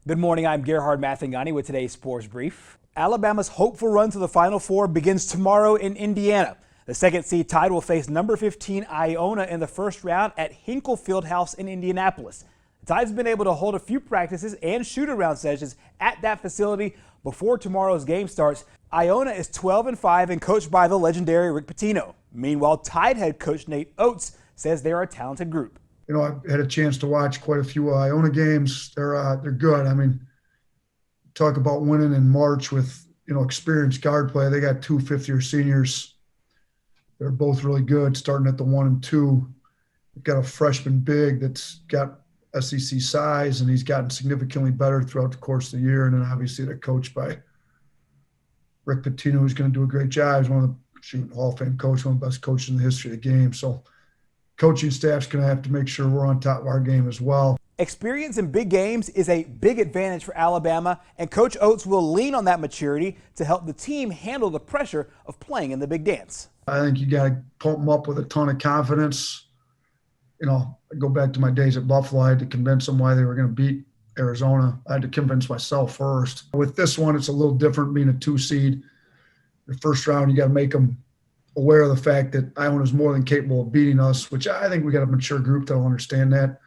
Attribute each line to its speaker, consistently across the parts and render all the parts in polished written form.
Speaker 1: Good morning, I'm Gerhard Mathangani with today's Sports Brief. Alabama's hopeful run to the Final Four begins tomorrow in Indiana. The second seed Tide will face number 15 Iona in the first round at Hinkle Fieldhouse in Indianapolis. The Tide's been able to hold a few practices and shoot-around sessions at that facility before tomorrow's game starts. Iona is 12-5 and coached by the legendary Rick Pitino. Meanwhile, Tide head coach Nate Oates says they're a talented group.
Speaker 2: You know, I've had a chance to watch quite a few Iona games. They're good. I mean, talk about winning in March with, experienced guard play. They got two fifth-year seniors. They're both really good, starting at the 1 and 2. They've got a freshman big that's got SEC size, and he's gotten significantly better throughout the course of the year. And then obviously they're coached by Rick Pitino, who's going to do a great job. He's one of the Hall of Fame coach, one of the best coaches in the history of the game. So coaching staff's going to have to make sure we're on top of our game as well.
Speaker 1: Experience in big games is a big advantage for Alabama, and Coach Oates will lean on that maturity to help the team handle the pressure of playing in the big dance.
Speaker 2: I think you got to pump them up with a ton of confidence. I go back to my days at Buffalo. I had to convince them why they were going to beat Arizona. I had to convince myself first. With this one, it's a little different being a 2 seed. The first round, you got to make them aware of the fact that Iona is more than capable of beating us, which I think we got a mature group that'll understand that.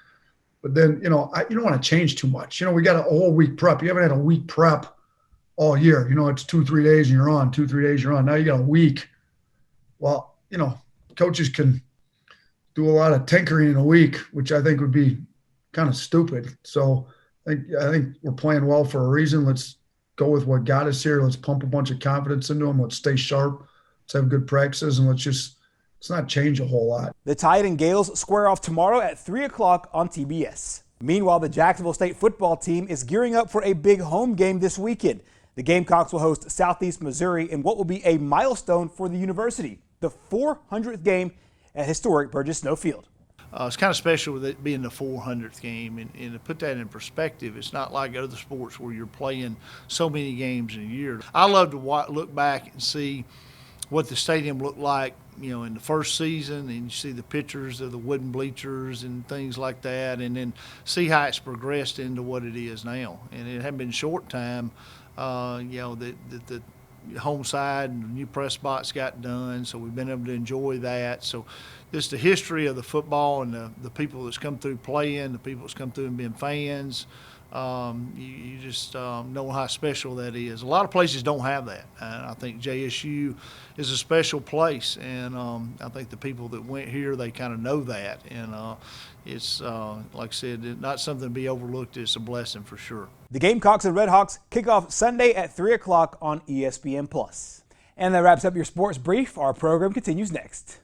Speaker 2: But then, you don't want to change too much. We got a whole week prep. You haven't had a week prep all year. It's 2-3 days and you're on, 2-3 days you're on. Now you got a week. Well, coaches can do a lot of tinkering in a week, which I think would be kind of stupid. So I think we're playing well for a reason. Let's go with what got us here. Let's pump a bunch of confidence into them. Let's stay sharp. Let's have good practices, and let's not change a whole lot.
Speaker 1: The Tide and Gales square off tomorrow at 3 o'clock on TBS. Meanwhile, the Jacksonville State football team is gearing up for a big home game this weekend. The Gamecocks will host Southeast Missouri in what will be a milestone for the university, the 400th game at historic Burgess Snow Field.
Speaker 3: It's kind of special with it being the 400th game, and to put that in perspective, it's not like other sports where you're playing so many games in a year. I love to look back and see what the stadium looked like, in the first season, and you see the pictures of the wooden bleachers and things like that, and then see how it's progressed into what it is now. And it hadn't been a short time, the home side and the new press box got done, so we've been able to enjoy that. So just the history of the football and the people that's come through playing, the people that's come through and been fans, you just know how special that is. A lot of places don't have that, and I think JSU is a special place, and I think the people that went here, they kind of know that, and it's like I said, not something to be overlooked. It's a blessing for sure.
Speaker 1: The Gamecocks and Redhawks kick off Sunday at 3 o'clock on ESPN+. And that wraps up your sports brief. Our program continues next.